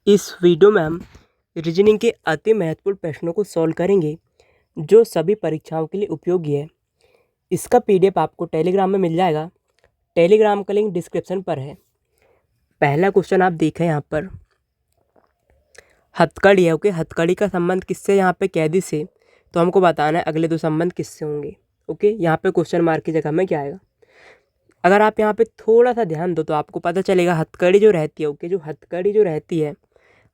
इस वीडियो में हम रीजनिंग के अति महत्वपूर्ण प्रश्नों को सॉल्व करेंगे जो सभी परीक्षाओं के लिए उपयोगी है। इसका पीडीएफ आपको टेलीग्राम में मिल जाएगा। टेलीग्राम का लिंक डिस्क्रिप्शन पर है। पहला क्वेश्चन आप देखें यहाँ पर, हथकड़ी है। ओके, हथकड़ी का संबंध किससे? यहाँ पे कैदी से। तो हमको बताना है अगले दो संबंध किससे होंगे। ओके, यहाँ पे क्वेश्चन मार्क की जगह में क्या आएगा? अगर आप यहाँ पे थोड़ा सा ध्यान दो तो आपको पता चलेगा हथकड़ी जो रहती है, ओके, जो हथकड़ी जो रहती है,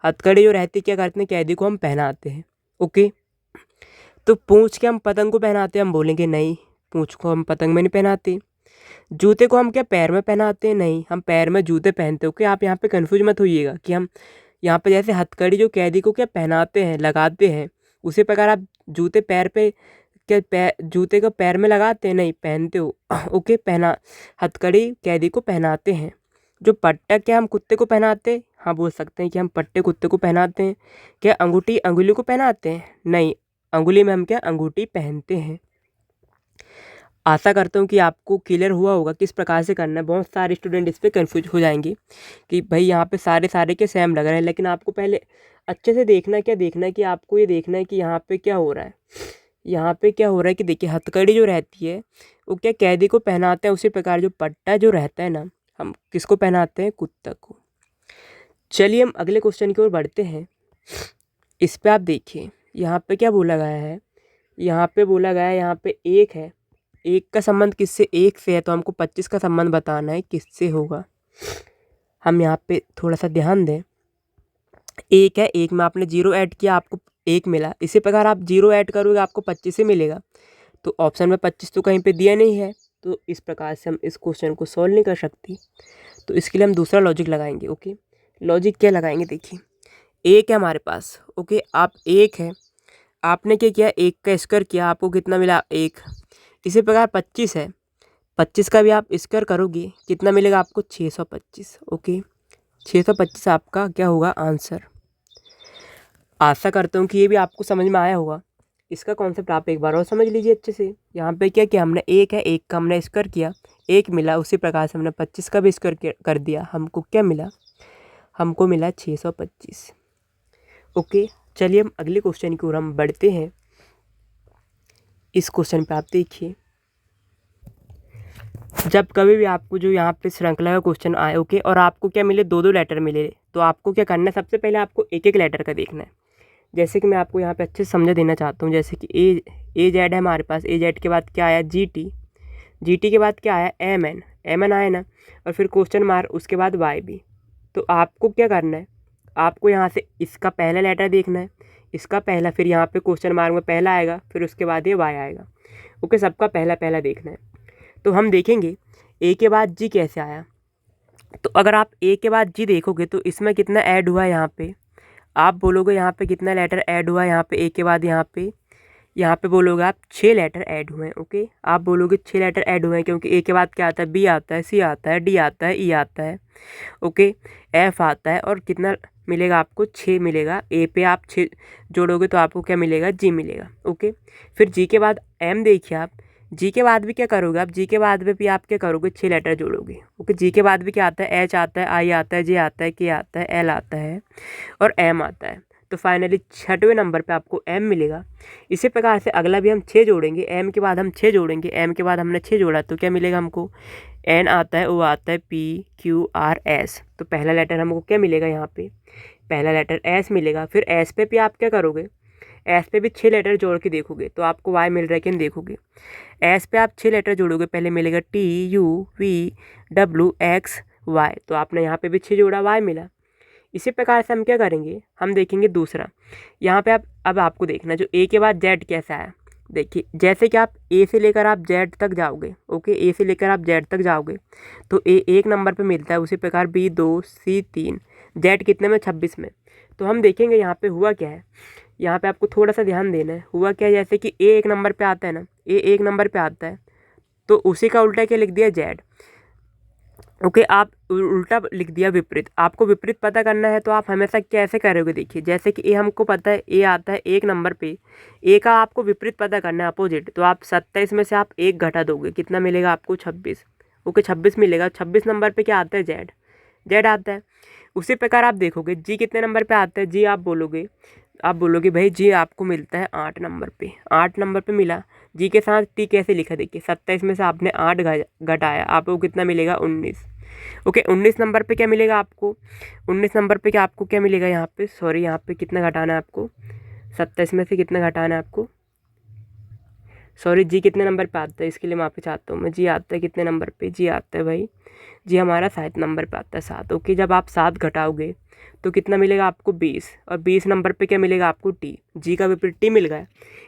हथकड़ी जो रहती है क्या करते हैं? कैदी को हम पहनाते हैं। ओके, तो पूंछ के हम पतंग को पहनाते हैं? हम बोलेंगे नहीं, पूंछ को हम पतंग में नहीं पहनाते। जूते को हम क्या पैर में पहनाते हैं? नहीं, हम पैर में जूते पहनते। ओके, आप यहाँ पे कंफ्यूज मत होइएगा कि हम यहाँ पे जैसे हथकड़ी जो कैदी को क्या पहनाते हैं, लगाते हैं, उसी प्रकार आप जूते पैर पे क्या जूते को पैर में लगाते हैं? नहीं, पहनते हो। ओके, हथकड़ी कैदी को पहनाते हैं। जो पट्टा क्या हम कुत्ते को पहनाते हैं? हाँ, बोल सकते हैं कि हम पट्टे कुत्ते को पहनाते हैं। क्या अंगूठी अंगुली को पहनाते हैं? नहीं, अंगुली में हम क्या अंगूठी पहनते हैं। आशा करता हूँ कि आपको क्लियर हुआ होगा किस प्रकार से करना है। बहुत सारे स्टूडेंट इस पर कन्फ्यूज हो जाएंगे कि भाई यहाँ पे सारे के सेम लग रहे हैं, लेकिन आपको पहले अच्छे से देखना है। क्या देखना है कि आपको ये देखना है कि यहाँ पे क्या हो रहा है। यहाँ पे क्या हो रहा है कि देखिए, हथकड़ी जो रहती है वो क्या कैदी को पहनाते हैं, उसी प्रकार जो पट्टा जो रहता है ना, हम किसको पहनाते हैं? कुत्ता को। चलिए हम अगले क्वेश्चन की ओर बढ़ते हैं। इस पे आप देखिए, यहाँ पे क्या बोला गया है? यहाँ पे बोला गया है, यहाँ पे एक है, एक का संबंध किससे? एक से है, तो हमको 25 का संबंध बताना है किससे होगा। हम यहाँ पे थोड़ा सा ध्यान दें। एक है, एक में आपने 0 ऐड किया, आपको 1 मिला। इसी प्रकार आप 0 ऐड करोगे, आपको 25 ही मिलेगा। तो ऑप्शन में 25 तो कहीं पे दिया नहीं है, तो इस प्रकार से हम इस क्वेश्चन को सॉल्व नहीं कर सकते। तो इसके लिए हम दूसरा लॉजिक लगाएंगे। ओके, लॉजिक क्या लगाएंगे? देखिए, एक है हमारे पास। ओके, आप एक है, आपने क्या किया? एक का स्क्वायर किया, आपको कितना मिला? 1। इसी प्रकार 25 है, 25 का भी आप स्क्वायर करोगे, कितना मिलेगा आपको? 625। ओके, 625 आपका क्या होगा? आंसर। आशा करता हूँ कि ये भी आपको समझ में आया होगा। इसका कॉन्सेप्ट आप एक बार और समझ लीजिए अच्छे से। यहाँ पे क्या किया हमने? एक है, एक का हमने स्क्वायर किया, 1 मिला। उसी प्रकार से हमने 25 का भी स्क्वायर कर दिया, हमको क्या मिला? हमको मिला 625। ओके, चलिए हम अगले क्वेश्चन की ओर हम बढ़ते हैं। इस क्वेश्चन पे आप देखिए, जब कभी भी आपको जो यहाँ पे श्रृंखला का क्वेश्चन आए, ओके, और आपको क्या मिले? 2 लेटर मिले, तो आपको क्या करना है? सबसे पहले आपको एक लेटर का देखना है। जैसे कि मैं आपको यहाँ पे अच्छे से समझा देना चाहता हूँ। जैसे कि ए जेड है हमारे पास, ए जेड के बाद क्या आया? जी टी के बाद क्या आया? एम एन आया ना, और फिर क्वेश्चन मार्क, उसके बाद वाई बी। तो आपको क्या करना है? आपको यहाँ से इसका पहला लेटर देखना है, इसका पहला, फिर यहाँ पे क्वेश्चन मार्क में पहला आएगा, फिर उसके बाद ये वाई आएगा। ओके, सबका पहला पहला देखना है। तो हम देखेंगे ए के बाद जी कैसे आया। तो अगर आप ए के बाद जी देखोगे तो इसमें कितना ऐड हुआ है? यहाँ पे आप बोलोगे यहाँ पे कितना लेटर ऐड हुआ है? यहाँ पे ए के बाद यहाँ पे बोलोगे आप 6 लेटर ऐड हुए हैं। ओके, आप बोलोगे 6 लेटर ऐड हुए हैं, क्योंकि ए के बाद क्या आता है? बी आता है, सी आता है, डी आता है, ई आता है, ओके, एफ आता है, और कितना मिलेगा आपको? 6 मिलेगा। ए पे आप 6 जोड़ोगे तो आपको क्या मिलेगा? जी मिलेगा। ओके, फिर जी के बाद एम देखिए आप, जी के बाद भी क्या करोगे आप? जी के बाद में भी आप क्या करोगे? 6 लेटर जोड़ोगे। ओके, जी के बाद भी क्या आता है? एच आता है, आई आता है, जे आता है, के आता है, एल आता है, और एम आता है। तो फाइनली 6वें नंबर पे आपको एम मिलेगा। इसी प्रकार से अगला भी हम 6 जोड़ेंगे, एम के बाद हम 6 जोड़ेंगे, एम के बाद हमने 6 जोड़ा तो क्या मिलेगा हमको? एन आता है, ओ आता है, पी क्यू आर एस। तो पहला लेटर हमको क्या मिलेगा? यहाँ पे पहला लेटर एस मिलेगा। फिर एस पे भी आप क्या करोगे? एस पे भी 6 लेटर जोड़ के देखोगे तो आपको वाई मिल रहा है कि नहीं देखोगे। एस पे आप 6 लेटर जोड़ोगे, पहले मिलेगा T U V W X Y, तो आपने यहाँ पे भी 6 जोड़ा, वाई मिला। इसी प्रकार से हम क्या करेंगे? हम देखेंगे दूसरा। यहाँ पे आप अब आपको देखना जो ए के बाद जेड कैसा है। देखिए, जैसे कि आप ए से लेकर आप जेड तक जाओगे, ओके, ए से लेकर आप जेड तक जाओगे तो ए 1 नंबर पे मिलता है, उसी प्रकार बी 2, सी 3, जेड कितने में? 26 में। तो हम देखेंगे यहाँ पे हुआ क्या है। यहाँ पे आपको थोड़ा सा ध्यान देना है। हुआ क्या है? जैसे कि ए 1 नंबर पे आता है ना, ए 1 नंबर पे आता है, तो उसी का उल्टा क्या लिख दिया? जेड। ओके, आप उल्टा लिख दिया विपरीत। आपको विपरीत पता करना है तो आप हमेशा कैसे करोगे? देखिए, जैसे कि ए हमको पता है, ए आता है 1 नंबर पे, ए का आपको विपरीत पता करना है, अपोजिट। तो आप 27 में से आप 1 घटा दोगे, कितना मिलेगा आपको? 26। ओके, 26 मिलेगा। 26 नंबर पे क्या आता है? जेड, जेड आता है। उसी प्रकार आप देखोगे जी कितने नंबर पे आता है, जी आप बोलोगे भाई जी आपको मिलता है 8 नंबर पे, 8 नंबर पे मिला। जी के साथ टी कैसे लिखा, देखिए 27 में से आपने 8 घटाया, आपको कितना मिलेगा 19। ओके 19 नंबर पे क्या मिलेगा आपको, 19 नंबर पे क्या आपको क्या मिलेगा यहाँ पे, सॉरी यहाँ पे कितना घटाना है आपको, 27 में से कितना घटाना है आपको, सॉरी जी कितने नंबर पे आता है इसके लिए माफ़ी चाहता हूँ मैं। जी आता है कितने नंबर पे, जी आता है भाई, जी हमारा 7 नंबर पे आता है 7। ओके जब आप 7 घटाओगे तो कितना मिलेगा आपको 20, और 20 नंबर पे क्या मिलेगा आपको टी, जी का विपरीत टी मिल गया।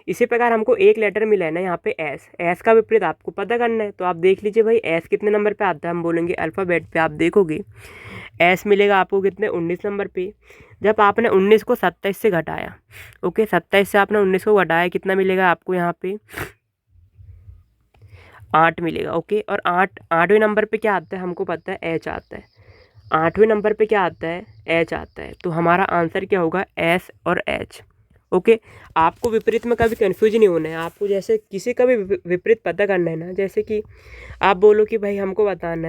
इसी प्रकार हमको एक लेटर मिला है ना यहाँ पे एस का विपरीत आपको पता करना है। तो आप देख लीजिए भाई एस कितने नंबर पे आता है, हम बोलेंगे अल्फ़ाबेट पे, आप देखोगे एस मिलेगा आपको कितने 19 नंबर पे। जब आपने 19 को 27 से घटाया, ओके 27 से आपने 19 को घटाया, कितना मिलेगा आपको यहाँ पे 8 मिलेगा। ओके और 8वें नंबर पे क्या आता है हमको पता है एच आता है, 8वें नंबर पे क्या आता है एच आता है। तो हमारा आंसर क्या होगा एस और एच। ओके आपको विपरीत में कभी कन्फ्यूज नहीं होना है, आपको जैसे किसी का भी विपरीत पता करना है ना, जैसे कि आप बोलो कि भाई हमको बताना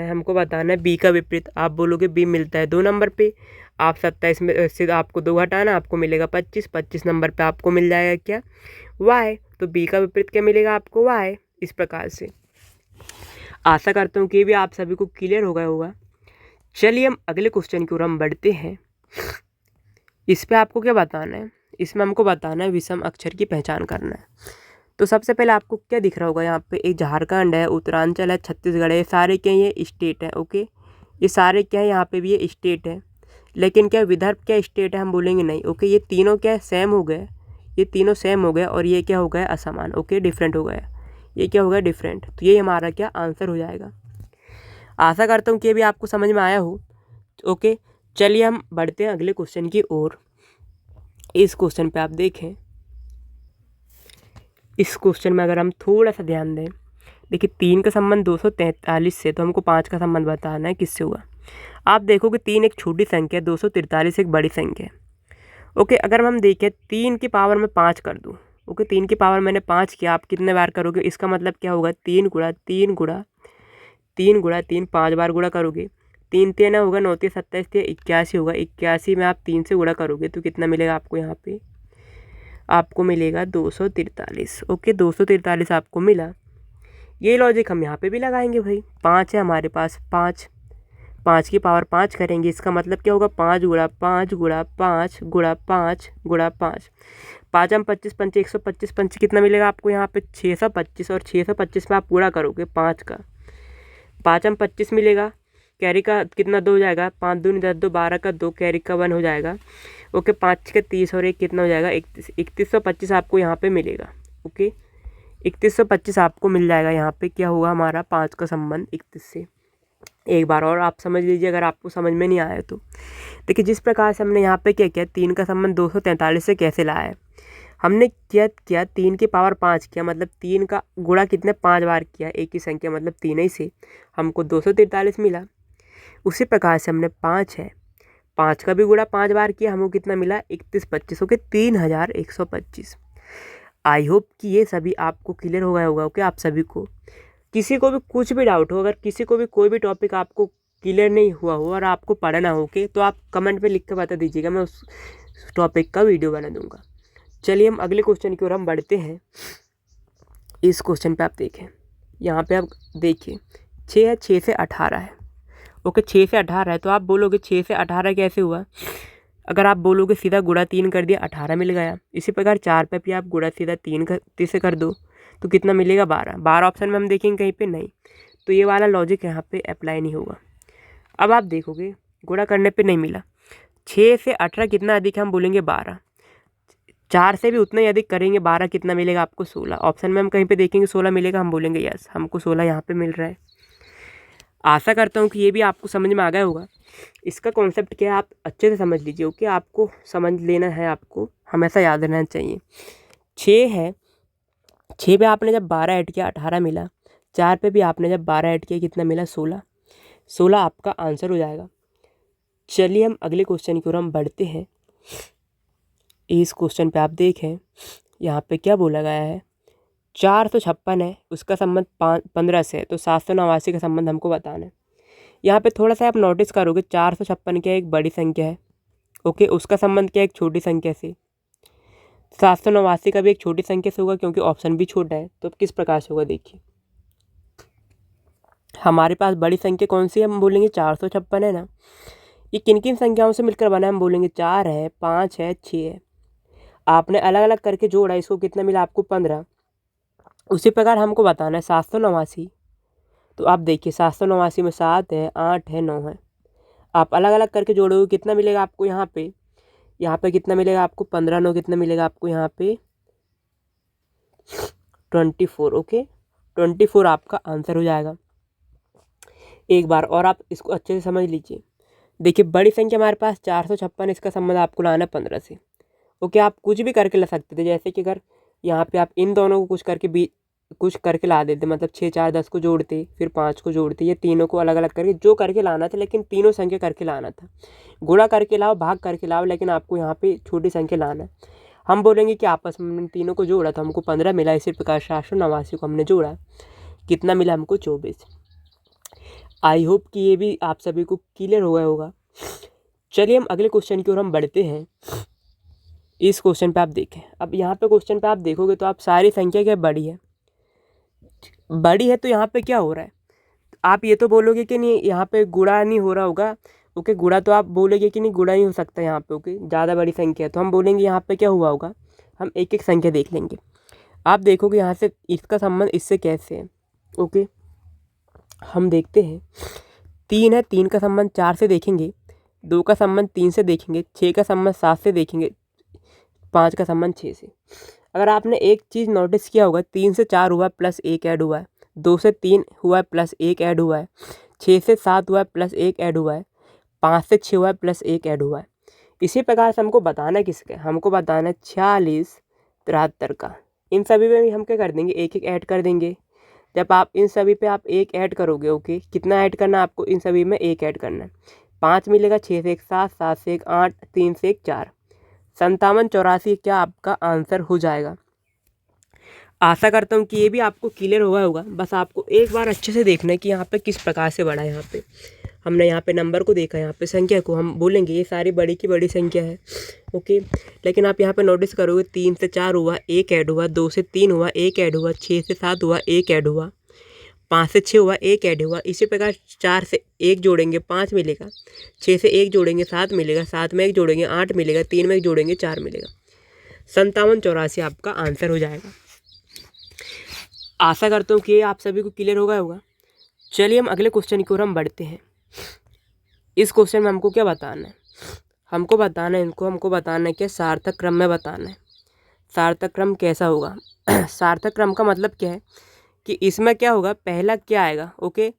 है बी का विपरीत, आप बोलोगे बी मिलता है 2 नंबर पे, आप 27 में से आपको 2 घटाना, आपको मिलेगा 25, 25 नंबर पे आपको मिल जाएगा क्या वाई, तो बी का विपरीत क्या मिलेगा आपको वाई। इस प्रकार से आशा करता हूँ कि भी आप सभी को क्लियर हो गया होगा। चलिए हम अगले क्वेश्चन की ओर हम बढ़ते हैं। इस पे आपको क्या बताना है, इसमें हमको बताना है विषम अक्षर की पहचान करना है। तो सबसे पहले आपको क्या दिख रहा होगा यहाँ पे, एक झारखंड है, उत्तरांचल है, छत्तीसगढ़ है, ये सारे क्या ये स्टेट है। ओके ये सारे क्या है, यहाँ पे भी ये स्टेट है, लेकिन क्या विदर्भ क्या स्टेट है, हम बोलेंगे नहीं। ओके ये तीनों क्या सेम हो गए, ये तीनों सेम हो गए, और ये क्या हो गया असमान। ओके डिफरेंट हो गया, ये क्या हो गया डिफरेंट। तो ये हमारा क्या आंसर हो जाएगा। आशा करता हूँ कि ये भी आपको समझ में आया हो। ओके चलिए हम बढ़ते हैं अगले क्वेश्चन की ओर। इस क्वेश्चन पे आप देखें, इस क्वेश्चन में अगर हम थोड़ा सा ध्यान दें, देखिए 3 का संबंध 243 से, तो हमको 5 का संबंध बताना है किससे हुआ। आप देखोगे 3 एक छोटी संख्या है, 243 एक बड़ी संख्या है। ओके अगर हम देखें 3 की पावर में 5 कर दूँ, ओके 3 की पावर मैंने 5 किया, आप कितने बार करोगे, इसका मतलब क्या होगा 3 गुणा 3 गुणा 3 गुणा 3, 5 बार गुणा करोगे, 3 3 होगा 9 3 27 3 81 होगा, 81 में आप 3 से गुणा करोगे तो कितना मिलेगा आपको, यहाँ पे आपको मिलेगा 243। ओके 243 आपको मिला। ये लॉजिक हम यहाँ पे भी लगाएंगे भाई, 5 है हमारे पास, 5 की पावर 5 करेंगे, इसका मतलब क्या होगा 5 गुणा 5 गुणा 5 गुणा 5 गुणा 5, 5 हम 25 पंचे 125 पंचे कितना मिलेगा आपको यहाँ पे 625, और 625 में आप पूरा करोगे 5 का, 5 हम 25 मिलेगा, कैरी का कितना 2 हो जाएगा, 5 दूनी 10 2 12 का 2, कैरी का 1 हो जाएगा। ओके 5 के 30 और 1 कितना हो जाएगा 3125 आपको यहाँ पे मिलेगा। ओके 3125 आपको मिल जाएगा। यहाँ पे क्या होगा हमारा 5 का संबंध 31 से। एक बार और आप समझ लीजिए अगर आपको समझ में नहीं आया तो। देखिए जिस प्रकार से हमने यहाँ पे क्या किया, 3 का संबंध 243 से कैसे लाया है, हमने किया 3 की पावर 5 किया, मतलब 3 का गुणा कितने 5 बार किया, एक ही संख्या मतलब 3 ही से हमको 243 मिला। उसी प्रकार से हमने 5 है, 5 का भी गुणा 5 बार किया, हमको कितना मिला 3125। ओके 3125। आई होप कि ये सभी आपको क्लियर हो गया होगा। ओके आप सभी को, किसी को भी कुछ भी डाउट हो, अगर किसी को भी कोई भी टॉपिक आपको क्लियर नहीं हुआ हो और आपको पढ़ना हो के, तो आप कमेंट पे लिख कर बता दीजिएगा, मैं उस टॉपिक का वीडियो बना दूंगा। चलिए हम अगले क्वेश्चन की ओर हम बढ़ते हैं। इस क्वेश्चन पे आप देखें, यहाँ पे आप देखिए 6 है, 6 से 18 है। ओके 6 से 18 है, तो आप बोलोगे 6 से 18 कैसे हुआ, अगर आप बोलोगे सीधा गुणा 3 कर दिया 18 मिल गया। इसी प्रकार 4 पे भी आप गुणा सीधा 3 से कर दो तो कितना मिलेगा 12। 12 ऑप्शन में हम देखेंगे कहीं पे नहीं, तो ये वाला लॉजिक यहाँ पे अप्लाई नहीं होगा। अब आप देखोगे गुणा करने पे नहीं मिला, 6 से 18 कितना अधिक है, हम बोलेंगे 12। 4 से भी उतना ही अधिक करेंगे, 12 कितना मिलेगा आपको 16। ऑप्शन में हम कहीं पे देखेंगे 16 मिलेगा, हम बोलेंगे यस हमको 16 यहाँ पे मिल रहा है। आशा करता हूँ कि ये भी आपको समझ में आ गया होगा। इसका कॉन्सेप्ट क्या है आप अच्छे से समझ लीजिए। ओके आपको समझ लेना है, आपको हमेशा याद रहना चाहिए। 6 है, 6 पे आपने जब 12 ऐड किया 18 मिला, 4 पे भी आपने जब 12 ऐड किया कितना मिला 16। 16 आपका आंसर हो जाएगा। चलिए हम अगले क्वेश्चन की ओर हम बढ़ते हैं। इस क्वेश्चन पे आप देखें, यहाँ पे क्या बोला गया है, 456 है, उसका संबंध 15 से है, तो 789 का संबंध हमको बताना है। यहाँ पे थोड़ा सा आप नोटिस करोगे 456 क्या एक बड़ी संख्या है, ओके। उसका संबंध क्या है, एक छोटी संख्या से। 789 का भी एक छोटी संख्या से होगा क्योंकि ऑप्शन भी छोटा है। तो किस प्रकार से होगा देखिए, हमारे पास बड़ी संख्या कौन सी है, हम बोलेंगे 456 है ना। ये किन किन संख्याओं से मिलकर बना है, हम बोलेंगे 4 है, 5 है, 6 है। आपने अलग अलग करके जोड़ा, इसको कितना मिला आपको 15। उसी प्रकार हमको बताना है 789। तो आप देखिए 789 में 7 है, 8 है, 9 है। आप अलग अलग करके जोड़ोगे कितना मिलेगा आपको यहाँ पे कितना मिलेगा आपको 15 9 कितना मिलेगा आपको यहाँ पे 24, ओके। 24 आपका आंसर हो जाएगा। एक बार और आप इसको अच्छे से समझ लीजिए। देखिए बड़ी संख्या हमारे पास 456, इसका संबंध आपको लाना है 15 से, ओके। आप कुछ भी करके ला सकते थे, जैसे कि अगर यहाँ पे आप इन दोनों को कुछ करके ला देते, मतलब 6 4 10 को जोड़ते, फिर 5 को जोड़ते, ये तीनों को अलग अलग करके जो करके लाना था, लेकिन तीनों संख्या करके लाना था। गुणा करके लाओ, भाग करके लाओ, लेकिन आपको यहाँ पे छोटी संख्या लाना है। हम बोलेंगे कि आपस में तीनों को जोड़ा तो हमको 15 मिला। इसी प्रकार 789 को हमने जोड़ा, कितना मिला हमको 24। आई होप कि ये भी आप सभी को क्लियर हो गया होगा। चलिए हम अगले क्वेश्चन की ओर हम बढ़ते हैं। इस क्वेश्चन पे आप देखें, अब यहाँ पे क्वेश्चन पे आप देखोगे तो आप सारी संख्या क्या बड़ी है तो यहाँ पे क्या हो रहा है, आप ये तो बोलोगे कि नहीं यहाँ पे गुणा नहीं हो रहा होगा, ओके। गुणा तो आप बोलोगे कि नहीं गुणा नहीं हो सकता यहाँ पे, ओके। ज़्यादा बड़ी संख्या है तो हम बोलेंगे यहाँ पे क्या हुआ होगा, हम एक एक संख्या देख लेंगे। आप देखोगे यहाँ से इसका संबंध इससे कैसे है, ओके। हम देखते हैं 3 है, 3 का संबंध 4 से देखेंगे, 2 का संबंध 3 से देखेंगे, 6 का संबंध 7 से देखेंगे, 5 का संबंध 6 से। अगर आपने एक चीज़ नोटिस किया होगा, 3 से 4 हुआ प्लस 1 ऐड हुआ है, 2 से 3 हुआ प्लस 1 ऐड हुआ है, 6 से 7 हुआ प्लस 1 ऐड हुआ है, 5 से 6 हुआ प्लस 1 ऐड हुआ है। इसी प्रकार से हमको बताना है किसका, हमको बताना है 46 73 का। इन सभी में भी हम क्या कर देंगे, एक एक ऐड कर देंगे। जब आप इन सभी पे आप एक ऐड करोगे, ओके, कितना ऐड करना है आपको, इन सभी में एक ऐड करना है। 5 मिलेगा, 6 से 1 7, 7 से 1 8, 3 से 1 4, 57 84 क्या आपका आंसर हो जाएगा। आशा करता हूँ कि ये भी आपको क्लियर हुआ होगा। बस आपको एक बार अच्छे से देखना है कि यहाँ पे किस प्रकार से बढ़ा है। यहाँ पे हमने यहाँ पे नंबर को देखा, यहाँ पे संख्या को हम बोलेंगे ये सारी बड़ी की बड़ी संख्या है, ओके। लेकिन आप यहाँ पे नोटिस करोगे 3 से 4 हुआ, 1 ऐड हुआ, 2 से 3 हुआ, 1 ऐड हुआ, 6 से 7 हुआ, 1 ऐड हुआ, 5 से 6 हुआ, 1 ऐड हुआ। इसी प्रकार 4 से 1 जोड़ेंगे 5 मिलेगा, 6 से 1 जोड़ेंगे 7 मिलेगा, 7 में 1 जोड़ेंगे 8 मिलेगा, 3 में 1 जोड़ेंगे 4 मिलेगा। 57 84 आपका आंसर हो जाएगा। आशा करता हूँ कि आप सभी को क्लियर होगा। चलिए हम अगले क्वेश्चन की ओर हम बढ़ते हैं। इस क्वेश्चन में हमको क्या बताना है, हमको बताना है कि सार्थक क्रम में बताना है। सार्थक क्रम कैसा होगा सार्थक क्रम का मतलब क्या है कि इसमें क्या होगा, पहला क्या आएगा, ओके।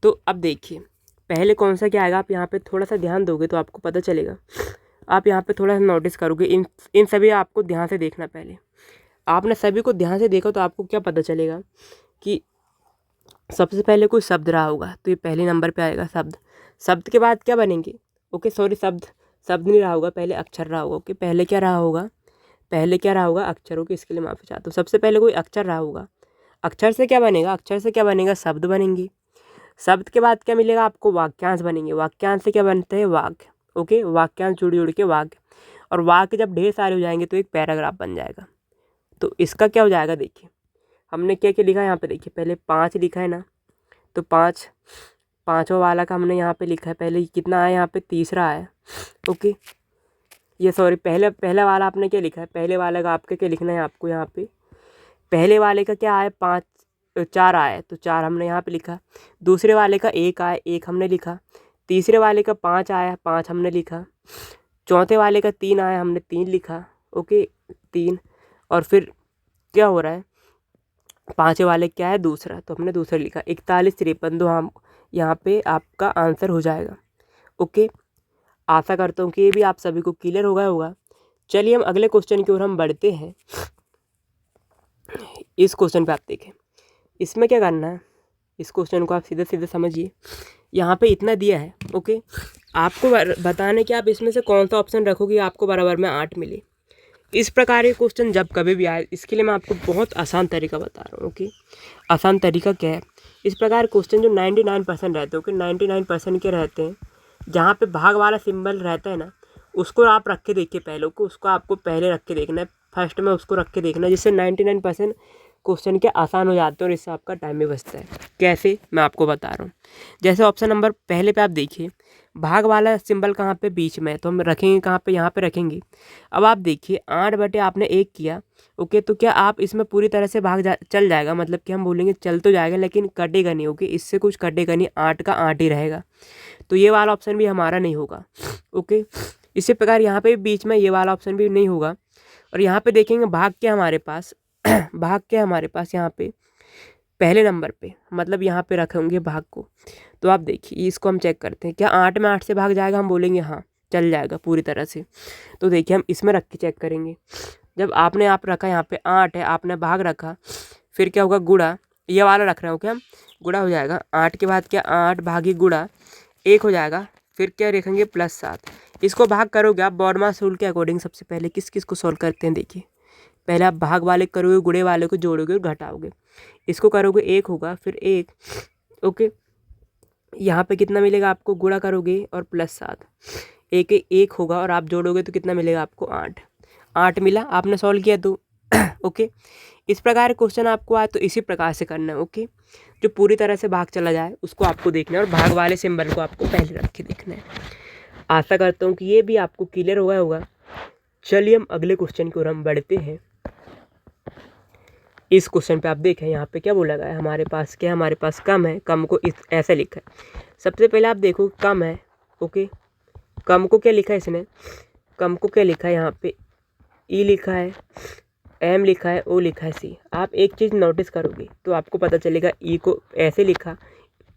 तो अब देखिए पहले कौन सा क्या आएगा, आप यहाँ पे थोड़ा सा ध्यान दोगे तो आपको पता चलेगा। आप यहाँ पे थोड़ा सा नोटिस करोगे, इन सभी आपको ध्यान से देखना। पहले आपने सभी को ध्यान से देखा तो आपको क्या पता चलेगा कि सबसे पहले कोई शब्द रहा होगा, तो ये पहले नंबर पे आएगा शब्द के बाद क्या बनेंगे, ओके। सॉरी, शब्द नहीं रहा होगा, पहले अक्षर रहा होगा, ओके। पहले क्या रहा होगा अक्षरों के, इसके लिए माफ़ी चाहता हूँ। सबसे पहले कोई अक्षर रहा होगा, अक्षर से क्या बनेगा शब्द बनेंगे। शब्द के बाद क्या मिलेगा आपको, वाक्यांश बनेंगे। वाक्यांश से क्या बनते हैं, वाक्य, ओके। वाक्यांश जुड़ के वाक्य, और वाक्य जब ढेर सारे हो जाएंगे तो एक पैराग्राफ बन जाएगा। तो इसका क्या हो जाएगा, देखिए हमने क्या क्या लिखा है यहाँ पे, देखिए पहले 5 लिखा है ना, तो पाँचों वाला का हमने यहाँ पे लिखा है। पहले कितना आया यहाँ पे, तीसरा आया, ओके। ये सॉरी पहला वाला आपने क्या लिखा है, पहले वाले का आपका क्या लिखना है आपको, यहाँ पे पहले वाले का क्या आया 4 आया, तो 4 हमने यहाँ पे लिखा। दूसरे वाले का 1 आया, 1 हमने लिखा। तीसरे वाले का 5 आया, 5 हमने लिखा। चौथे वाले का 3 आया, हमने 3 लिखा, ओके 3। और फिर क्या हो रहा है, पाँचवें वाले क्या है, दूसरा, तो हमने दूसरा लिखा। 41 53 तो हम यहाँ पे आपका आंसर हो जाएगा, ओके। आशा करता हूँ कि ये भी आप सभी को क्लियर होगा। चलिए हम अगले क्वेश्चन की ओर हम बढ़ते हैं। इस क्वेश्चन पे आप देखें, इसमें क्या करना है, इस क्वेश्चन को आप सीधे सीधे समझिए। यहाँ पे इतना दिया है, ओके। आपको बताना है कि आप इसमें से कौन सा ऑप्शन रखोगे आपको बराबर में 8 मिले। इस प्रकार के क्वेश्चन जब कभी भी आए, इसके लिए मैं आपको बहुत आसान तरीका बता रहा हूँ। ओके, आसान तरीका क्या है? इस प्रकार क्वेश्चन जो 99% रहते हैं, ओके 99% के रहते हैं, जहाँ पे भाग वाला सिंबल रहता है ना, उसको आप रख के देखिए पहले। ओके, उसको आपको पहले रख के देखना है, फर्स्ट में उसको रख के देखना है, जिससे 99% क्वेश्चन के आसान हो जाते हैं और इससे आपका टाइम भी बचता है। कैसे, मैं आपको बता रहा हूँ। जैसे ऑप्शन नंबर पहले पे आप देखिए, भाग वाला सिंबल कहाँ पे? बीच में है, तो हम रखेंगे कहाँ पे? यहाँ पे रखेंगे। अब आप देखिए 8 आपने 1 किया, ओके, तो क्या आप इसमें पूरी तरह से चल जाएगा, मतलब कि हम बोलेंगे चल तो जाएगा लेकिन कटेगा नहीं। ओके, इससे कुछ कटेगा नहीं, 8 का 8 ही रहेगा, तो ये वाला ऑप्शन भी हमारा नहीं होगा। ओके, इसी प्रकार यहाँ पे बीच में ये वाला ऑप्शन भी नहीं होगा। और यहाँ पे देखेंगे भाग के हमारे पास भाग के हमारे पास यहाँ पे पहले नंबर पे, मतलब यहाँ पे रखेंगे भाग को। तो आप देखिए इसको हम चेक करते हैं, क्या 8 में 8 से भाग जाएगा? हम बोलेंगे हाँ चल जाएगा पूरी तरह से। तो देखिए हम इसमें रख के चेक करेंगे। जब आपने आप रखा, यहाँ पे 8 है, आपने भाग रखा, फिर क्या होगा? गुड़ा, ये वाला रख रहे हो क्या हम? गुड़ा हो जाएगा। 8 के बाद क्या? 8 भागी गुड़ा 1 हो जाएगा। फिर क्या रखेंगे? +7। इसको भाग करोगे आप बॉडमास रूल के अकॉर्डिंग। सबसे पहले किस किस को सॉल्व करते हैं देखिए। पहले आप भाग वाले करोगे, गुड़े वाले को जोड़ोगे और घटाओगे। इसको करोगे 1 होगा, फिर 1, ओके, यहाँ पे कितना मिलेगा आपको? गुणा करोगे और +7, 1 होगा और आप जोड़ोगे तो कितना मिलेगा आपको? 8 मिला, आपने सॉल्व किया तो ओके। इस प्रकार क्वेश्चन आपको आए तो इसी प्रकार से करना है। ओके, जो पूरी तरह से भाग चला जाए उसको आपको देखना है और भाग वाले सिंबल को आपको पहले रख के देखना है। आशा करता हूँ कि ये भी आपको क्लियर हो गया होगा। चलिए हम अगले क्वेश्चन की ओर हम बढ़ते हैं। इस क्वेश्चन पे आप देखें, यहाँ पे क्या बोला गया है? हमारे पास क्या? हमारे पास कम है, कम को इस ऐसे लिखा है। सबसे पहले आप देखो कम है, ओके, कम को क्या लिखा है इसने? कम को क्या लिखा है? यहाँ पे ई लिखा है, एम लिखा है, ओ लिखा है, सी। आप एक चीज़ नोटिस करोगे तो आपको पता चलेगा, ई को ऐसे लिखा,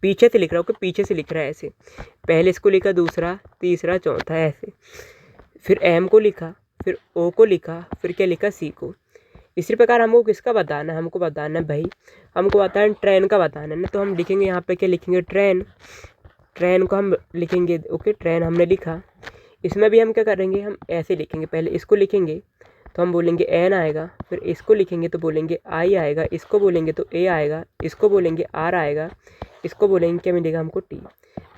पीछे से लिख रहा है, ओके, पीछे से लिख रहा है ऐसे, पहले इसको लिखा, दूसरा, तीसरा, चौथा ऐसे, फिर एम को लिखा, फिर ओ को लिखा, फिर क्या लिखा? सी को। इसी प्रकार हमको किसका बताना है? हमको बताना है भाई, हमको बताना है ट्रेन का बताना है ना। तो हम लिखेंगे यहाँ पे क्या लिखेंगे? ट्रेन। ट्रेन को हम लिखेंगे, ओके, ट्रेन हमने लिखा। इसमें भी हम क्या करेंगे? हम ऐसे लिखेंगे, पहले इसको लिखेंगे तो हम बोलेंगे एन आएगा, फिर इसको लिखेंगे तो बोलेंगे आई आएगा, इसको बोलेंगे तो ए आएगा, इसको बोलेंगे आर आएगा, इसको बोलेंगे क्या मिलेगा हमको? टी।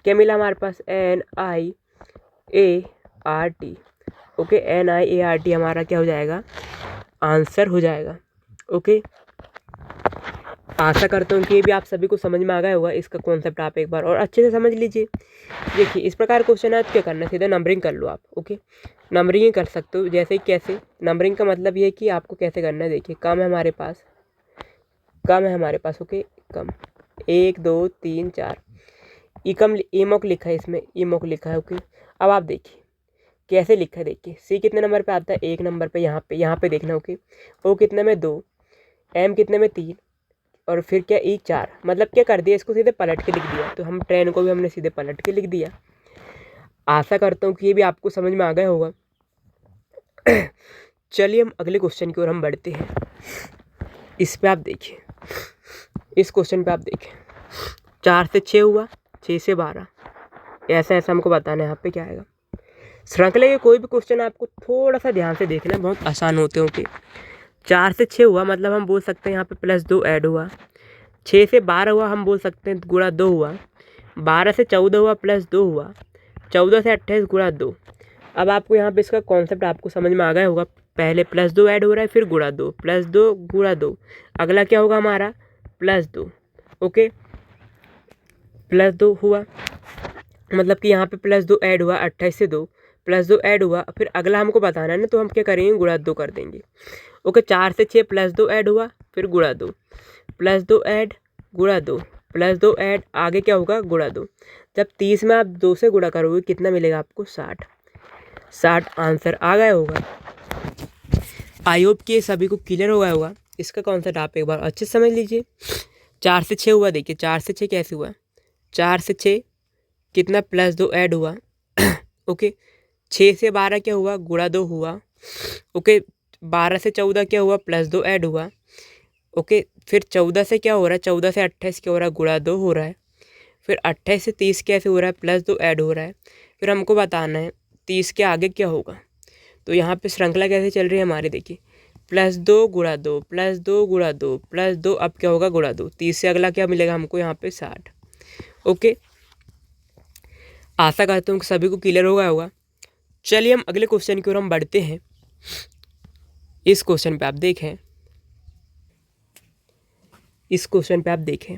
क्या मिला हमारे पास? NIART। ओके, NIART हमारा क्या हो जाएगा? आंसर हो जाएगा। ओके, आशा करता हूँ कि ये भी आप सभी को समझ में आ गया होगा। इसका कॉन्सेप्ट आप एक बार और अच्छे से समझ लीजिए। देखिए इस प्रकार क्वेश्चन है तो क्या करना है? सीधा नंबरिंग कर लो आप। ओके, नंबरिंग ही कर सकते हो। जैसे कैसे नंबरिंग का मतलब ये है कि आपको कैसे करना है। देखिए कम है हमारे पास, कम है हमारे पास, ओके, कम 1 2 3 4, ईमोक लिखा है इसमें, ईमोक लिखा है। ओके, अब आप देखिए कैसे लिखा है। देखिए सी कितने नंबर पे आता है? 1 नंबर पे, यहाँ पे देखना। ओके, ओ कितने में? 2, एम कितने में? 3, और फिर क्या? ई 4। मतलब क्या कर दिया? इसको सीधे पलट के लिख दिया। तो हम ट्रेन को भी हमने सीधे पलट के लिख दिया। आशा करता हूँ कि ये भी आपको समझ में आ गया होगा। चलिए हम अगले क्वेश्चन की ओर हम बढ़ते हैं। इस पे आप देखिए, इस क्वेश्चन पे आप देखिए, 4 से 6 हुआ, 6 से 12, ऐसा ऐसा हमको बताना है। यहाँ पे क्या आएगा? श्रृंखला के कोई भी क्वेश्चन आपको थोड़ा सा ध्यान से देखना है, बहुत आसान होते हैं। ओके, 4 से 6 हुआ, मतलब हम बोल सकते हैं यहाँ पे +2 ऐड हुआ। 6 से 12 हुआ, हम बोल सकते हैं गुणा 2 हुआ। 12 से 14 हुआ, +2 हुआ। 14 से 28 गुणा 2। अब आपको यहाँ पे इसका कॉन्सेप्ट आपको समझ में आ गया होगा। पहले +2 ऐड हो रहा है, फिर गुणा 2, +2 गुणा 2, अगला क्या होगा हमारा? +2। ओके, +2 हुआ, मतलब कि यहाँ पे +2 ऐड हुआ, 28 से 2 +2 ऐड हुआ, फिर अगला हमको बताना है ना, तो हम क्या करेंगे? गुणा 2 कर देंगे। ओके, 4 से 6 +2 ऐड हुआ, फिर गुणा 2, +2 ऐड, गुणा 2, +2 ऐड, आगे क्या होगा? गुणा 2। जब 30 में आप 2 से गुणा करोगे कितना मिलेगा आपको? 60। 60 आंसर आ गया होगा। आई होप कि सभी को क्लियर हो गया होगा। इसका कॉन्सेप्ट आप एक बार अच्छे से समझ लीजिए। 4 से 6 हुआ, देखिए 4 से 6 कैसे हुआ? 4 से 6 कितना? +2 ऐड हुआ। ओके, 6 से 12 क्या हुआ? गुणा 2 हुआ। ओके, 12 से 14 क्या हुआ? +2 ऐड हुआ। ओके, फिर 14 से क्या हो रहा है? 14 से 28 क्या हो रहा है? गुणा 2 हो रहा है। फिर 28 से 30 कैसे हो रहा है? +2 ऐड हो रहा है। फिर हमको बताना है 30 के आगे क्या होगा। तो यहाँ पे श्रृंखला कैसे चल रही है हमारी, देखिए +2 × 2 +2 × 2 +2, अब क्या होगा गुणा 2, 30 से अगला क्या मिलेगा हमको यहाँ पे 60। ओके, आशा करता हूँ कि सभी को क्लियर होगा। चलिए हम अगले क्वेश्चन की ओर हम बढ़ते हैं। इस क्वेश्चन पे आप देखें,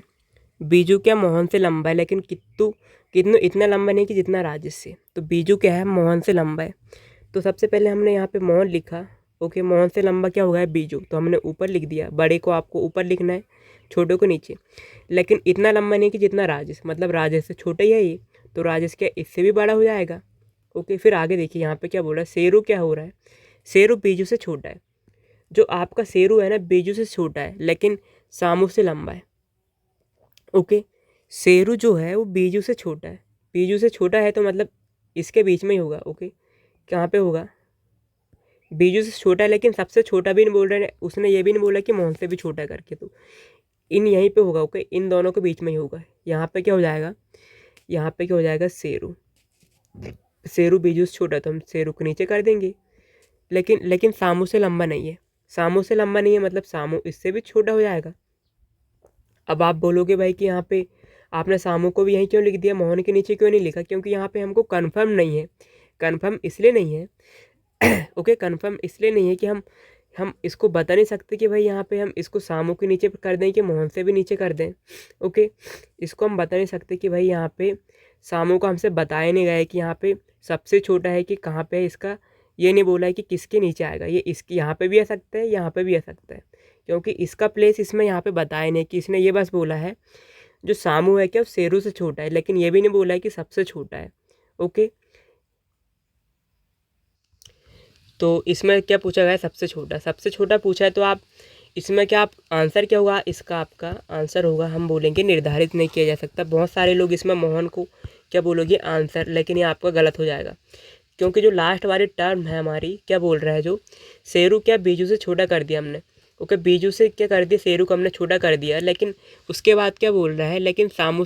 बीजू क्या मोहन से लंबा है, लेकिन कितनु इतना लंबा नहीं कि जितना राजेश से। तो बीजू क्या है, मोहन से लंबा है। तो सबसे पहले हमने यहाँ पे मोहन लिखा। ओके, मोहन से लंबा क्या होगा, बीजू, तो हमने ऊपर लिख दिया। बड़े को आपको ऊपर लिखना है, छोटे को नीचे। लेकिन इतना लंबा नहीं कि जितना राजेश, मतलब राजेश से छोटा ही है ये, तो राजेश क्या इससे भी बड़ा हो जाएगा। ओके, फिर आगे देखिए यहाँ पे क्या बोल रहा है, शेरू क्या हो रहा है, शेरू बीजू से छोटा है। जो आपका शेरू है ना, बीजू से छोटा है लेकिन सामू से लंबा है। ओके, शेरू जो है वो बीजू से छोटा है। बीजू से छोटा है तो मतलब इसके बीच में ही होगा। ओके, कहाँ पे होगा, बीजू से छोटा है, लेकिन सबसे छोटा भी नहीं बोल रहे हैं, उसने ये भी नहीं बोला कि मोहन से भी छोटा करके, तो इन यहीं पे होगा। ओके, इन दोनों के बीच में ही होगा। यहाँ पे क्या हो जाएगा, यहाँ पे क्या हो जाएगा, शेरू बीजू से छोटा, तो हम शेरू को नीचे कर देंगे। लेकिन सामू से लंबा नहीं है। सामू से लंबा नहीं है मतलब सामू इससे भी छोटा हो जाएगा। अब आप बोलोगे भाई कि यहाँ पे आपने सामू को भी यहीं क्यों लिख दिया, मोहन के नीचे क्यों नहीं लिखा, क्योंकि यहाँ पे हमको कन्फर्म नहीं है। कन्फर्म इसलिए नहीं है ओके, कन्फर्म इसलिए नहीं है कि हम इसको बता नहीं सकते कि भाई यहाँ पे हम इसको सामू के नीचे कर दें कि मोहन से भी नीचे कर दें। ओके, इसको हम बता नहीं सकते कि भाई यहाँ पे सामू को हमसे बताया नहीं गया है कि यहाँ पे सबसे छोटा है कि कहाँ पे है इसका, ये नहीं बोला है कि किसके नीचे आएगा। ये इसकी यहाँ पे भी आ सकता है, यहाँ पे भी आ सकता है, क्योंकि इसका प्लेस इसमें यहाँ पे बताया नहीं कि इसने ये बस बोला है जो सामू है क्या वो शेरू से छोटा है, लेकिन ये भी नहीं बोला है कि सबसे छोटा है। ओके, तो इसमें क्या पूछा गया है, सबसे छोटा पूछा है। तो आप इसमें क्या, आप आंसर क्या होगा इसका, आपका आंसर होगा, हम बोलेंगे निर्धारित नहीं किया जा सकता। बहुत सारे लोग इसमें मोहन को क्या बोलोगे आंसर, लेकिन ये आपका गलत हो जाएगा, क्योंकि जो लास्ट वाली टर्म है हमारी क्या बोल रहा है, जो शेरू क्या बीजू से छोटा कर दिया हमने। ओके, बीजू से क्या कर दिया, शेरू को हमने छोटा कर दिया, लेकिन उसके बाद क्या बोल रहा है, लेकिन सामू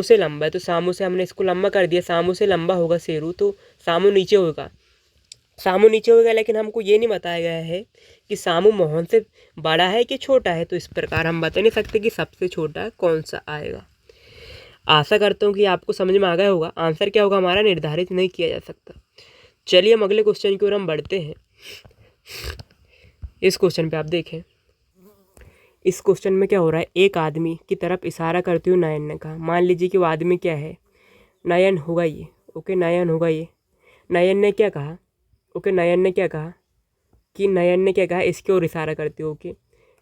से लंबा है। तो सामू से हमने इसको लंबा कर दिया, सामू से लंबा होगा शेरू, तो सामू नीचे होगा। लेकिन हमको ये नहीं बताया गया है कि सामू मोहन से बड़ा है कि छोटा है। तो इस प्रकार हम बता नहीं सकते कि सबसे छोटा कौन सा आएगा। आशा करता हूँ कि आपको समझ में आ गया होगा। आंसर क्या होगा हमारा, निर्धारित नहीं किया जा सकता। चलिए हम अगले क्वेश्चन की ओर हम बढ़ते हैं। इस क्वेश्चन पे आप देखें, इस क्वेश्चन में क्या हो रहा है, एक आदमी की तरफ इशारा करते हुए नयन ने कहा। मान लीजिए कि वो आदमी क्या है, नयन होगा ये। ओके, नयन होगा ये। नयन ने क्या कहा, ओके, नयन ने क्या कहा इसकी ओर इशारा करते हो। ओके,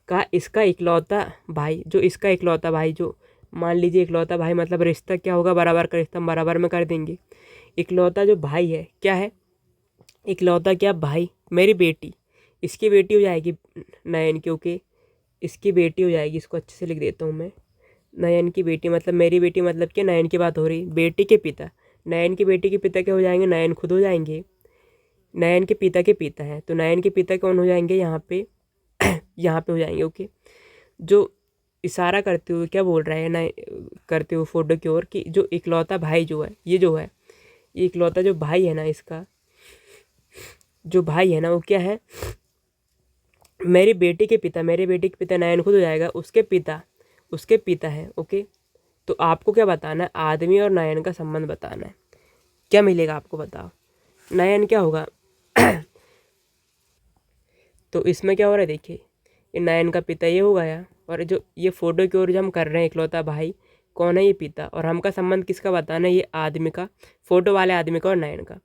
कहा इसका इकलौता भाई, जो मान लीजिए इकलौता भाई, मतलब रिश्ता क्या होगा, बराबर का रिश्ता, हम बराबर में कर देंगे। इकलौता जो भाई है क्या है, इकलौता क्या भाई, मेरी बेटी, इसकी बेटी हो जाएगी नयन की। ओके, इसकी बेटी हो जाएगी, इसको अच्छे से लिख देता हूँ मैं। नयन की बेटी मतलब मेरी बेटी, मतलब क्या नयन की बात हो रही। बेटी के पिता, नयन की बेटी के पिता क्या हो जाएंगे, नयन खुद हो जाएंगे। नयन के पिता हैं, तो नयन के पिता कौन हो जाएंगे यहाँ पे यहाँ पे हो जाएंगे। ओके, जो इशारा करते हुए क्या बोल रहा है ना, करते हुए फोटो की ओर, कि जो इकलौता भाई जो है, ये इकलौता जो भाई है ना, इसका जो भाई है ना वो क्या है, मेरी बेटी के पिता नयन खुद हो जाएगा, उसके पिता है। ओके, तो आपको क्या बताना है, आदमी और नयन का संबंध बताना है। क्या मिलेगा आपको, बताओ, नयन क्या होगा तो इसमें क्या हो रहा है, देखिए ये नयन का पिता ये हो गया, और जो ये फोटो की ओर जो हम कर रहे हैं इकलौता भाई, कौन है, ये पिता, और हमका संबंध किसका बताना है, ये आदमी का, फोटो वाले आदमी का और नयन का।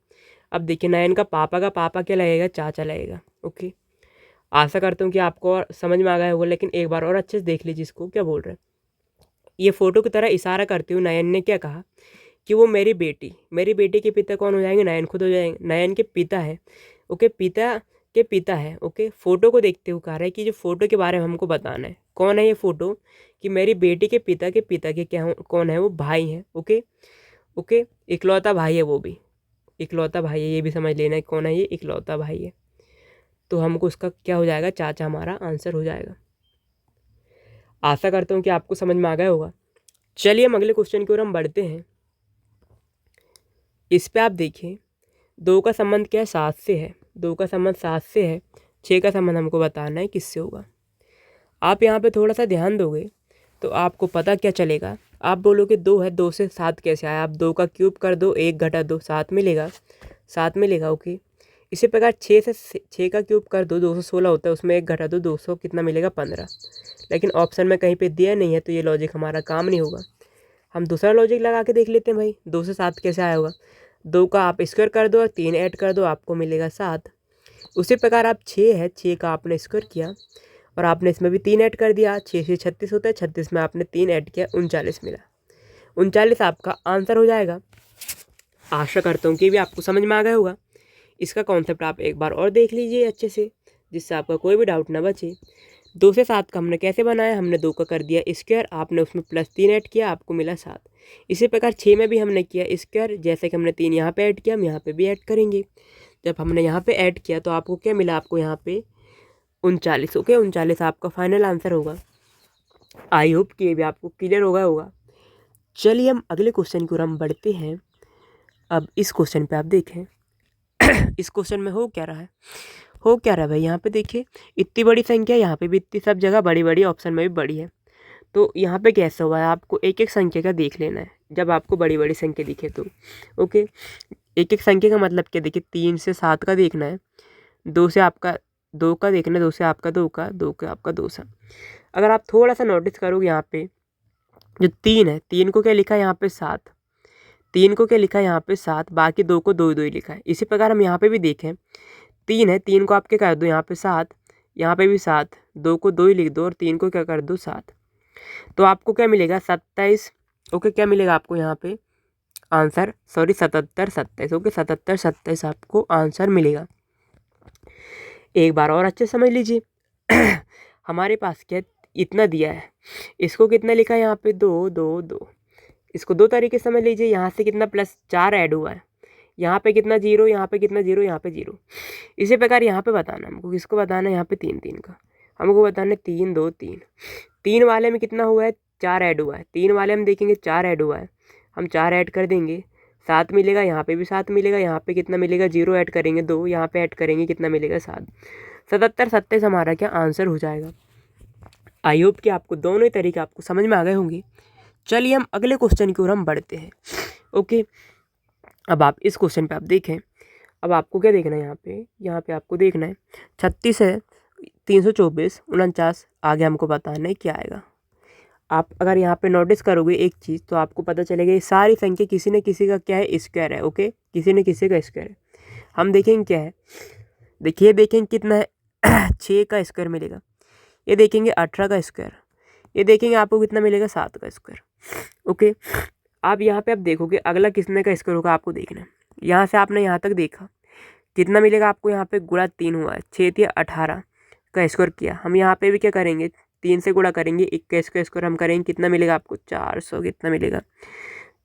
अब देखिए नयन का पापा क्या लगेगा, चाचा लगेगा। ओके, आशा करता हूँ कि आपको और समझ में आ गया होगा, लेकिन एक बार और अच्छे से देख लीजिए इसको, क्या बोल रहे हैं। ये फोटो की तरह इशारा करते हुए नयन ने क्या कहा कि वो मेरी बेटी के पिता कौन हो जाएंगे, नयन खुद हो जाएंगे, नयन के पिता है। ओके, पिता है। ओके, फोटो को देखते हुए कह रहा है कि जो फोटो के बारे में हमको बताना है, कौन है ये फोटो, कि मेरी बेटी के पिता के क्या कौन है, वो भाई है। ओके, इकलौता भाई है, वो भी इकलौता भाई है, ये भी समझ लेना है कौन है, ये इकलौता भाई है। तो हमको उसका क्या हो जाएगा, चाचा हमारा आंसर हो जाएगा। आशा करता हूँ कि आपको समझ में आ गया होगा। चलिए हम अगले क्वेश्चन की ओर हम बढ़ते हैं। इस पे आप देखिए, 2 का संबंध क्या है, 7 से है। 2 का संबंध 7 से है। 6 का संबंध हमको बताना है किससे होगा। आप यहाँ पे थोड़ा सा ध्यान दोगे तो आपको पता क्या चलेगा। आप बोलोगे 2 है, 2 से 7 कैसे आया। आप 2 का क्यूब कर दो, 1 घटा 2, 7 मिलेगा, 7 मिलेगा। ओके, इसी प्रकार 6 से 6 का क्यूब कर दो, 216 होता है, उसमें 1 घटा दो, 200 कितना मिलेगा, 15। लेकिन ऑप्शन में कहीं पे दिया नहीं है तो ये लॉजिक हमारा काम नहीं होगा। हम दूसरा लॉजिक लगा के देख लेते हैं भाई, 2 से 7 कैसे आया होगा। 2 का आप स्क्वायर कर दो और 3 ऐड कर दो, आपको मिलेगा 7। उसी प्रकार आप 6 है, 6 का आपने स्क्वायर किया और आपने इसमें भी 3 ऐड कर दिया, 6 से 36 होता है, 36 में आपने 3 ऐड किया, 39 मिला। 39 आपका आंसर हो जाएगा। आशा करता हूँ कि भी आपको समझ में आ गया होगा। इसका कॉन्सेप्ट आप एक बार और देख लीजिए अच्छे से, जिससे आपका कोई भी डाउट ना बचे। 2 से 7 का हमने कैसे बनाया, हमने 2 का कर दिया स्क्वायर, आपने उसमें +3 ऐड किया, आपको मिला 7। इसी प्रकार 6 में भी हमने किया स्क्वायर, जैसे कि हमने 3 यहाँ पे ऐड किया, हम यहाँ पे भी ऐड करेंगे। जब हमने यहाँ पे ऐड किया तो आपको क्या मिला, आपको यहाँ पे 39। ओके, 39 आपका फाइनल आंसर होगा। आई होप कि ये भी आपको क्लियर होगा। चलिए हम अगले क्वेश्चन की ओर हम बढ़ते हैं। अब इस क्वेश्चन पे आप देखें इस क्वेश्चन में हो क्या रहा है भाई। यहाँ पे देखिए इतनी बड़ी संख्या, यहाँ पे भी इतनी, सब जगह बड़ी बड़ी, ऑप्शन में भी बड़ी है। तो यहाँ पे कैसे हुआ है, आपको एक एक संख्या का देख लेना है जब आपको बड़ी बड़ी संख्या दिखे तो। ओके, एक एक संख्या का मतलब क्या, देखिए 3 से 7 का देखना है, 2 से आपका 2 का देखना है, 2 से आपका 2 का, 2 का आपका 2 सा। अगर आप थोड़ा सा नोटिस करोगे यहाँ पे जो 3 है, 3 को क्या लिखा है यहाँ पे 7, 3 को क्या लिखा है यहाँ पे 7, बाकी 2 को 2 2 ही लिखा है। इसी प्रकार हम यहाँ पे भी देखें, 3 है, 3 को आप क्या कर दो यहाँ पे 7, यहाँ पे भी 7, 2 को 2 ही लिख दो और 3 को क्या कर दो 7। तो आपको क्या मिलेगा 27। ओके, क्या मिलेगा आपको यहाँ पे आंसर, सॉरी 77 27। ओके, 77 27 आपको आंसर मिलेगा। एक बार और अच्छे समझ लीजिए हमारे पास क्या इतना दिया है, इसको कितना लिखा है यहाँ पे 2 2 2। इसको 2 तरीके से समझ लीजिए। यहाँ से कितना +4 ऐड हुआ है, यहाँ पे कितना 0, यहाँ पे कितना 0, यहाँ पे 0। इसी प्रकार यहाँ पे बताना हमको, किसको बताना है यहाँ पे 3 3 का हमको बताना है, 3 2 3। 3 वाले में कितना हुआ है, 4 ऐड हुआ है। 3 वाले हम देखेंगे 4 ऐड हुआ है, हम 4 ऐड कर देंगे, 7 मिलेगा, यहाँ पे भी 7 मिलेगा, यहाँ पे कितना मिलेगा 0 ऐड करेंगे 2, यहाँ पे ऐड करेंगे कितना मिलेगा 7। 77 27 हमारा क्या आंसर हो जाएगा। आई होप कि आपको दोनों ही तरीके आपको समझ में आ गए होंगे। चलिए हम अगले क्वेश्चन की ओर हम बढ़ते हैं। ओके, अब आप इस क्वेश्चन पे आप देखें, अब आपको क्या देखना है, यहाँ पे आपको देखना है 36 है, 324 49, आगे हमको बताना है क्या आएगा। आप अगर यहाँ पे नोटिस करोगे एक चीज़ तो आपको पता चलेगा ये सारी संख्या किसी न किसी का क्या है, स्क्वायर है। ओके, किसी न किसी का स्क्वायर है। हम देखेंगे क्या है, देखिए देखेंगे कितना है 6 का स्क्वायर मिलेगा, ये देखेंगे 18 का स्क्वायर, ये देखेंगे आपको कितना मिलेगा 7 का स्क्वायर। ओके, आप यहाँ पे आप देखोगे अगला कितने का स्क्वायर होगा, आपको देखना है। यहाँ से आपने यहाँ तक देखा कितना मिलेगा आपको, यहाँ पे गुणा 3 हुआ है, 6 या 18 का स्क्वायर किया। हम यहाँ पे भी क्या करेंगे, 3 से गुणा करेंगे, 21 का स्क्वायर हम करेंगे, कितना मिलेगा आपको 400, कितना मिलेगा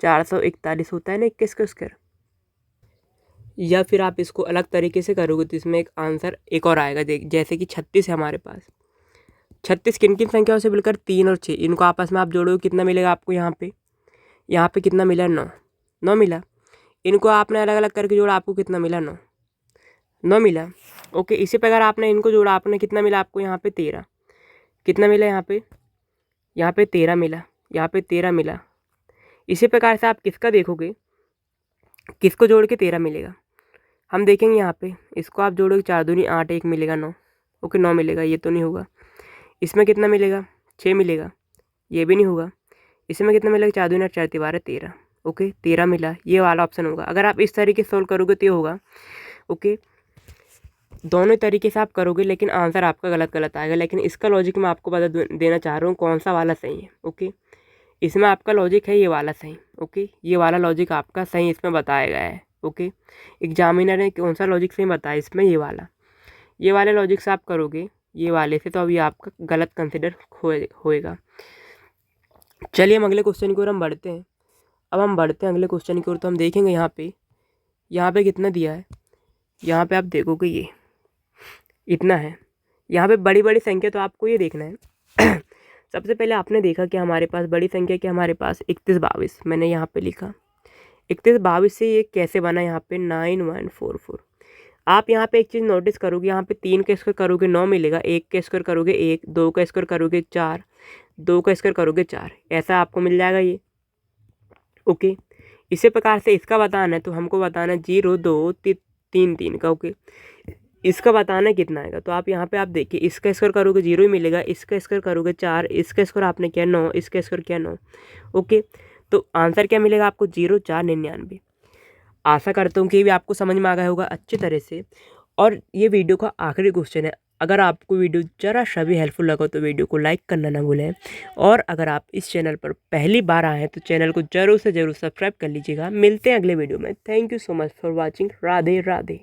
441 होता है ना 21 का स्क्वायर। या फिर आप इसको अलग तरीके से करोगे तो इसमें एक आंसर एक और आएगा, देख जैसे कि 36 है हमारे पास। 36 किन किन संख्याओं से मिलकर, 3 और 6, इनको आपस में आप जोड़ोगे कितना मिलेगा आपको, यहाँ पे कितना मिला 9 9 मिला। इनको आपने अलग अलग करके जोड़ा, आपको कितना मिला 9 9 मिला। ओके, इसी प्रकार आपने इनको जोड़ा, आपने कितना मिला आपको यहाँ पे 13, कितना मिला यहाँ पे 13 मिला, यहाँ पे 13 मिला। इसी प्रकार से आप किसका देखोगे, किसको जोड़ के 13 मिलेगा, हम देखेंगे यहाँ पे इसको आप जोड़ोगे 4 दूनी 8, 1 मिलेगा 9। ओके, 9 मिलेगा, ये तो नहीं होगा। इसमें कितना मिलेगा 6 मिलेगा, ये भी नहीं होगा। इसमें कितना मिलेगा 4 दूनी 8, 4 12 13। ओके, 13 मिला, ये वाला ऑप्शन होगा। अगर आप इस तरीके से सोल्व करोगे तो ये होगा। ओके, दोनों तरीके से आप करोगे लेकिन आंसर आपका गलत आएगा। लेकिन इसका लॉजिक मैं आपको बता देना चाह रहा हूँ कौन सा वाला सही है। ओके, इसमें आपका लॉजिक है ये वाला सही। ओके, ये वाला लॉजिक आपका सही इसमें बताया गया है। ओके, एग्जामिनर ने कौन सा लॉजिक सही बताया इसमें, ये वाले लॉजिक से आप करोगे ये वाले से, तो अभी आपका गलत कंसिडर होएगा। चलिए हम अगले क्वेश्चन की ओर हम बढ़ते हैं। अब हम बढ़ते हैं अगले क्वेश्चन की ओर, तो हम देखेंगे यहाँ पे कितना दिया है। यहाँ पे आप देखोगे ये इतना है। यहाँ पे बड़ी बड़ी संख्या तो आपको ये देखना है सबसे पहले आपने देखा कि हमारे पास बड़ी संख्या क्या, हमारे पास 31 22 मैंने यहाँ पे लिखा 31 से ये कैसे बना यहाँ पे 9144। आप यहाँ पे एक चीज़ नोटिस करोगे, यहाँ पे 3 का स्क्वायर करोगे 9 मिलेगा, 1 का स्क्वायर करोगे 1, 2 का स्क्वायर करोगे 4, 2 का स्क्वायर करोगे 4, ऐसा आपको मिल जाएगा ये। ओके, इसी प्रकार से इसका बताना है तो हमको बताना है 0 2 3 3 का। ओके, इसका बताना है कितना आएगा, तो आप यहाँ पे आप देखिए इसका स्क्वायर करोगे 0 ही मिलेगा, इसका स्क्वायर करोगे 4, इसका स्क्वायर आपने किया 9, इसका स्क्वायर किया 9। ओके, तो आंसर क्या मिलेगा आपको 0 4 99। आशा करता हूँ कि ये भी आपको समझ में आ गया होगा अच्छी तरह से। और ये वीडियो का आखिरी क्वेश्चन है, अगर आपको वीडियो ज़रा सा भी हेल्पफुल लगा तो वीडियो को लाइक करना ना भूलें, और अगर आप इस चैनल पर पहली बार आए हैं तो चैनल को ज़रूर से ज़रूर सब्सक्राइब कर लीजिएगा। मिलते हैं अगले वीडियो में। Thank you so much for watching. Radhe Radhe.